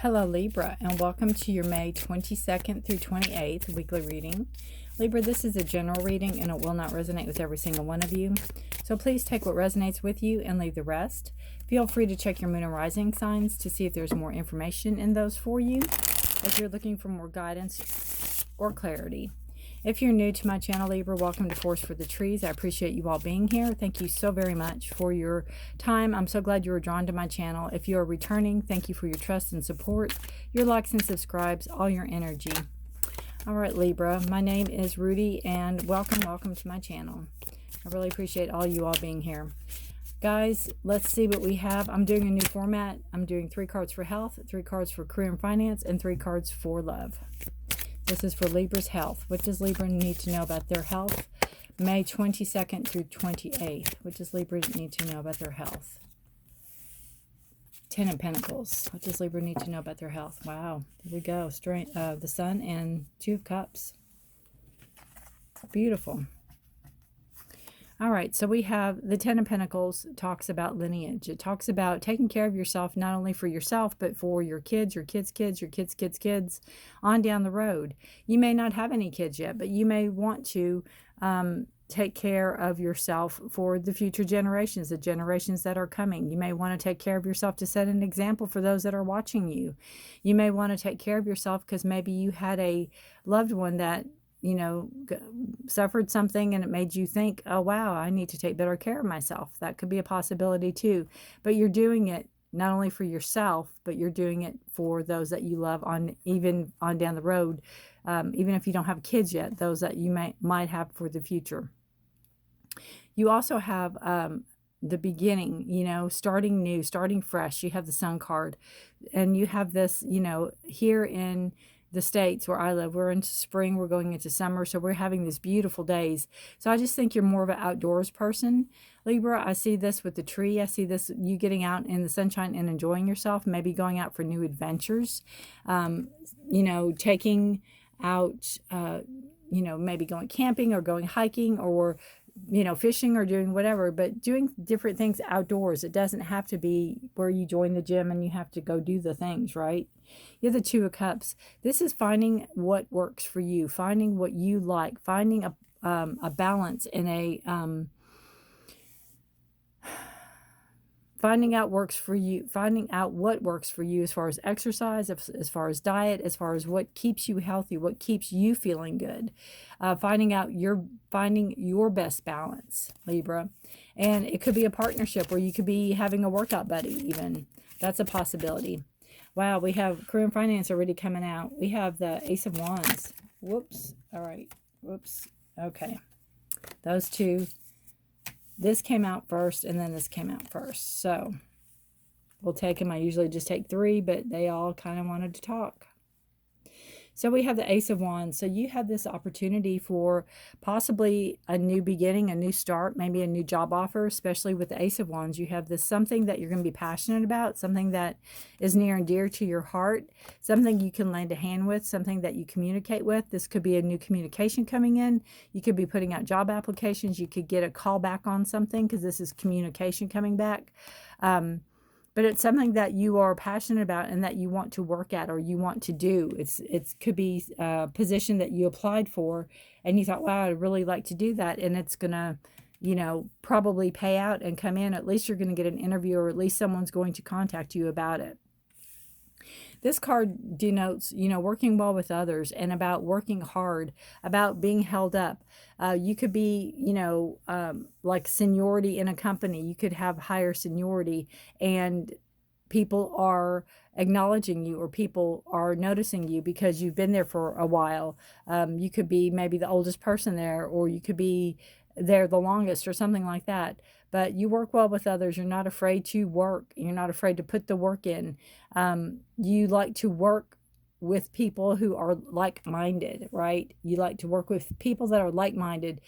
Hello Libra, and welcome to your May 22nd through 28th weekly reading. Libra, this is a general reading and it will not resonate with every single one of you. So please take what resonates with you and leave the rest. Feel free to check your moon and rising signs to see if there's more information in those for you, if you're looking for more guidance or clarity. If you're new to my channel, Libra, welcome to Forest for the Trees. I appreciate you all being here. Thank you so very much for your time. I'm so glad you were drawn to my channel. If you are returning, thank you for your trust and support, your likes and subscribes, all your energy. All right, Libra, my name is Rudi, and welcome to my channel. I really appreciate all you all being here. Guys, let's see what we have. I'm doing a new format. I'm doing 3 cards for health, 3 cards for career and finance, and 3 cards for love. This is for Libra's health. What does Libra need to know about their health? May 22nd through 28th. What does Libra need to know about their health? 10 of Pentacles. What does Libra need to know about their health? Wow. Here we go. The Sun and 2 of Cups. Beautiful. All right, so we have the 10 of Pentacles talks about lineage. It talks about taking care of yourself, not only for yourself, but for your kids, your kids' kids, your kids' kids' kids, on down the road. You may not have any kids yet, but you may want to take care of yourself for the future generations, the generations that are coming. You may want to take care of yourself to set an example for those that are watching you. You may want to take care of yourself because maybe you had a loved one that suffered something and it made you think, oh, wow, I need to take better care of myself. That could be a possibility too. But you're doing it not only for yourself, but you're doing it for those that you love even on down the road, even if you don't have kids yet, those that you might have for the future. You also have the beginning, starting new, starting fresh. You have the Sun card, and you have this, here in the States where I live, we're into spring, we're going into summer, so we're having these beautiful days. So I just think you're more of an outdoors person, Libra. I see this with the tree. I see this, you getting out in the sunshine and enjoying yourself, maybe going out for new adventures, taking out, maybe going camping or going hiking or fishing or doing whatever, but doing different things outdoors. It doesn't have to be where you join the gym and you have to go do the things, right? You have the 2 of Cups. This is finding what works for you, finding what you like, finding a balance in a finding out what works for you as far as exercise, as far as diet, as far as what keeps you healthy, what keeps you feeling good. Finding your best balance, Libra. And it could be a partnership where you could be having a workout buddy even. That's a possibility. Wow, we have career and finance already coming out. We have the Ace of Wands. Whoops. All right. Whoops. Okay. Those two. This came out first, and then this came out first. So we'll take them. I usually just take 3, but they all kind of wanted to talk. So we have the Ace of Wands. So you have this opportunity for possibly a new beginning, a new start, maybe a new job offer, especially with the Ace of Wands. You have this something that you're going to be passionate about, something that is near and dear to your heart, something you can lend a hand with, something that you communicate with. This could be a new communication coming in. You could be putting out job applications. You could get a call back on something because this is communication coming back. But it's something that you are passionate about and that you want to work at or you want to do. It could be a position that you applied for and you thought, wow, I'd really like to do that. And it's going to, probably pay out and come in. At least you're going to get an interview, or at least someone's going to contact you about it. This card denotes, working well with others and about working hard, about being held up. You could be, like seniority in a company. You could have higher seniority and people are acknowledging you or people are noticing you because you've been there for a while. You could be maybe the oldest person there, or you could be there the longest or something like that. But you work well with others. You're not afraid to work. You're not afraid to put the work in. You like to work with people who are like-minded, right? You like to work with people that are like-minded,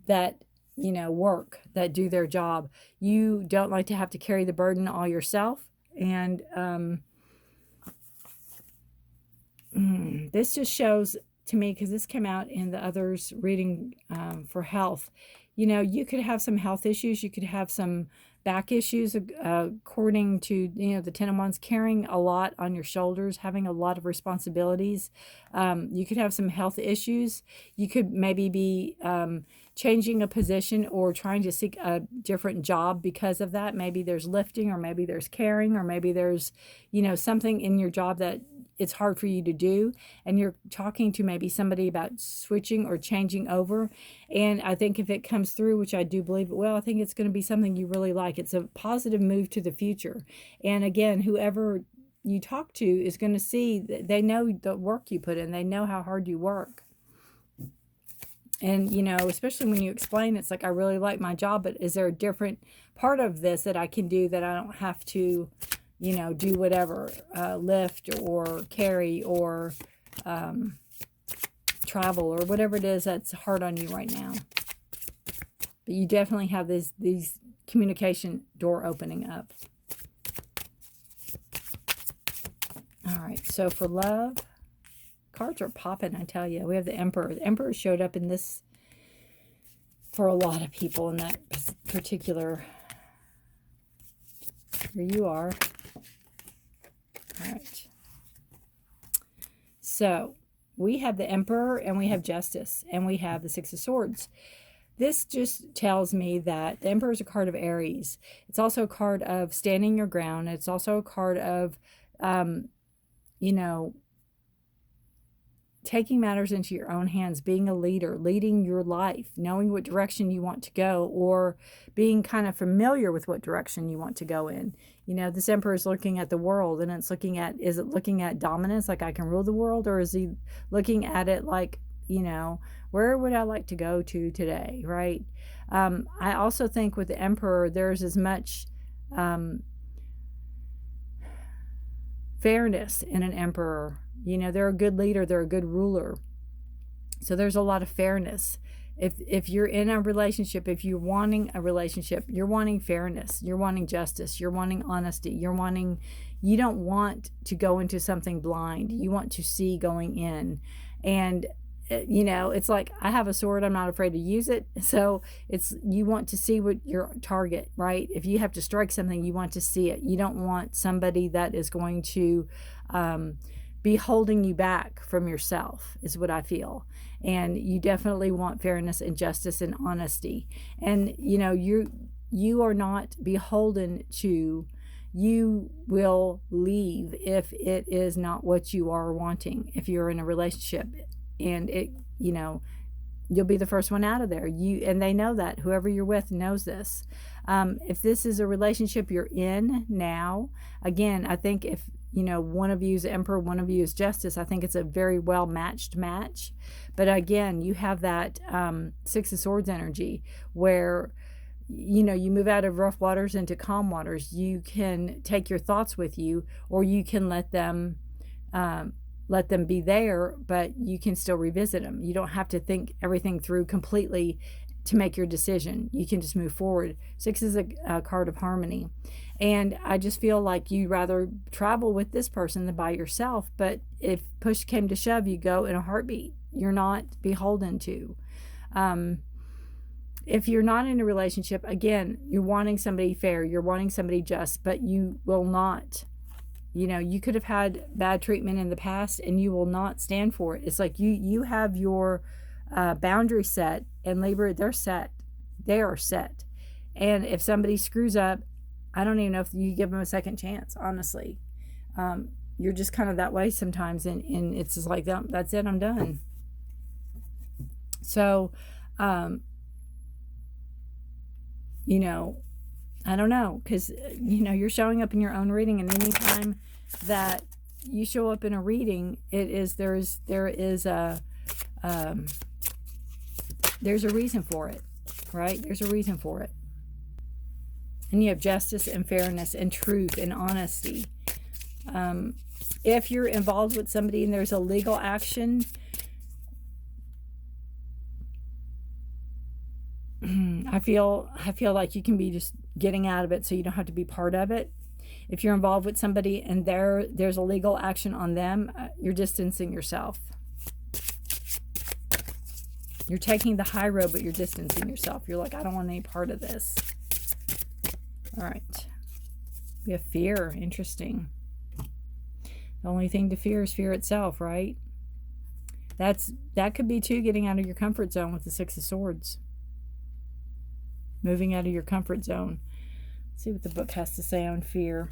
that, work, that do their job. You don't like to have to carry the burden all yourself. And this just shows to me, because this came out in the others reading for health, you could have some health issues. You could have some back issues, according to, the Ten of Wands, carrying a lot on your shoulders, having a lot of responsibilities. You could have some health issues. You could maybe be changing a position or trying to seek a different job because of that. Maybe there's lifting, or maybe there's carrying, or maybe there's, something in your job that it's hard for you to do, and you're talking to maybe somebody about switching or changing over. And I think if it comes through, which I do believe it will, I think it's going to be something you really like. It's a positive move to the future. And again, whoever you talk to is going to see that they know the work you put in, they know how hard you work. And, especially when you explain, it's like, I really like my job, but is there a different part of this that I can do that I don't have to, do whatever, lift or carry or travel or whatever it is that's hard on you right now. But you definitely have these communication door opening up. All right, so for love, cards are popping, I tell you. We have the Emperor. The Emperor showed up in this for a lot of people in that particular. Here you are. All right. So we have the Emperor, and we have Justice, and we have the Six of Swords. This just tells me that the Emperor is a card of Aries. It's also a card of standing your ground. It's also a card of, taking matters into your own hands, being a leader, leading your life, knowing what direction you want to go, or being kind of familiar with what direction you want to go in. This Emperor is looking at the world, and it's looking at, is it looking at dominance, like I can rule the world, or is he looking at it like, where would I like to go to today, right? I also think with the Emperor, there's as much fairness in an Emperor. They're a good leader, they're a good ruler. So there's a lot of fairness. If you're in a relationship, if you're wanting a relationship, you're wanting fairness, you're wanting justice, you're wanting honesty, you don't want to go into something blind. You want to see going in. And it's like, I have a sword, I'm not afraid to use it. So you want to see what your target, right? If you have to strike something, you want to see it. You don't want somebody that is going to be holding you back from yourself, is what I feel. And you definitely want fairness and justice and honesty. And you are not beholden to, you will leave if it is not what you are wanting. If you're in a relationship and you'll be the first one out of there. And they know that. Whoever you're with knows this. If this is a relationship you're in now, again, I think if one of you is Emperor, one of you is Justice, I think it's a very well matched match. But again, you have that Six of Swords energy where you move out of rough waters into calm waters. You can take your thoughts with you, or you can let them be there, but you can still revisit them. You don't have to think everything through completely to make your decision. You can just move forward. Six is a card of harmony. And I just feel like you'd rather travel with this person than by yourself. But if push came to shove, you go in a heartbeat. You're not beholden to. If you're not in a relationship, again, you're wanting somebody fair, you're wanting somebody just, but you will not. You could have had bad treatment in the past, and you will not stand for it. It's like you have your boundary set, and Libra, they're set. They are set. And if somebody screws up, I don't even know if you give them a second chance, honestly. You're just kind of that way sometimes, and it's just like, that's it, I'm done. So, I don't know, because, you're showing up in your own reading, and anytime that you show up in a reading, there's a reason for it, right? There's a reason for it. And you have justice and fairness and truth and honesty. If you're involved with somebody and there's a legal action, I feel like you can be just getting out of it so you don't have to be part of it. If you're involved with somebody and there's a legal action on them, you're distancing yourself. You're taking the high road, but you're distancing yourself. You're like, I don't want any part of this. All right. We have fear. Interesting. The only thing to fear is fear itself, right? That could be too, getting out of your comfort zone with the Six of Swords. Moving out of your comfort zone. Let's see what the book has to say on fear.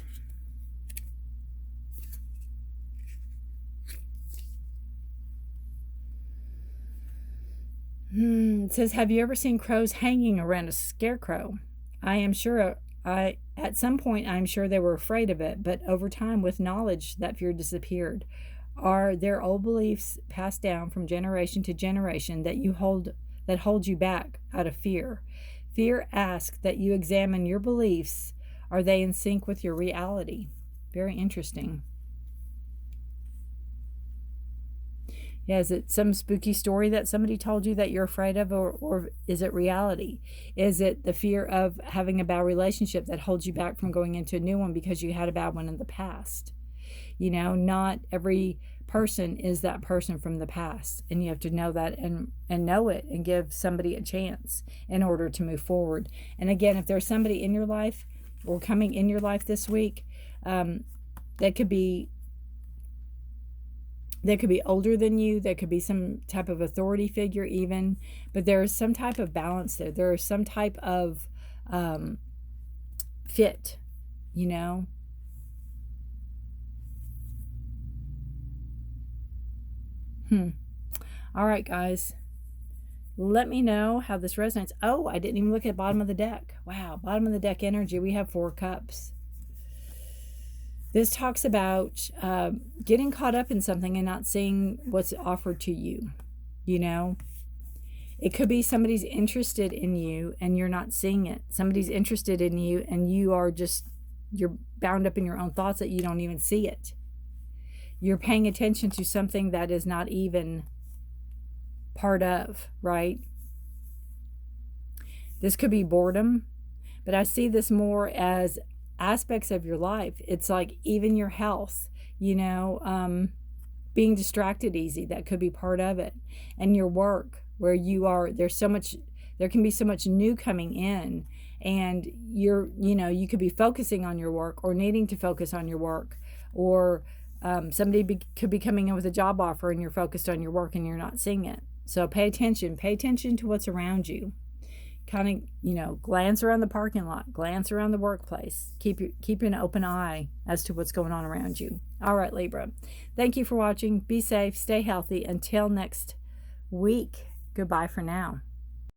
It says, have you ever seen crows hanging around a scarecrow? At some point, I'm sure they were afraid of it, but over time, with knowledge, that fear disappeared. Are there old beliefs passed down from generation to generation that hold you back out of fear? Fear asks that you examine your beliefs. Are they in sync with your reality? Very interesting. Yeah, is it some spooky story that somebody told you that you're afraid of, or is it reality? Is it the fear of having a bad relationship that holds you back from going into a new one because you had a bad one in the past? You know, not every person is that person from the past, and you have to know that and know it and give somebody a chance in order to move forward. And again, if there's somebody in your life or coming in your life this week, that could be older than you. There could be some type of authority figure even, but there's some type of balance there. There is some type of fit, you know. All right, guys. Let me know how this resonates. Oh, I didn't even look at bottom of the deck. Wow, bottom of the deck energy. We have 4 cups. This talks about getting caught up in something and not seeing what's offered to you. You know, it could be somebody's interested in you and you're not seeing it. Somebody's interested in you and you're bound up in your own thoughts that you don't even see it. You're paying attention to something that is not even part of, right? This could be boredom, but I see this more as aspects of your life. It's like even your health, you know, being distracted easy, that could be part of it. And your work, where you are, there can be so much new coming in, and you could be focusing on your work or needing to focus on your work, or somebody could be coming in with a job offer and you're focused on your work and you're not seeing it. So pay attention to what's around you. Kind of, glance around the parking lot, glance around the workplace. Keep an open eye as to what's going on around you. All right, Libra. Thank you for watching. Be safe, stay healthy. Until next week, goodbye for now.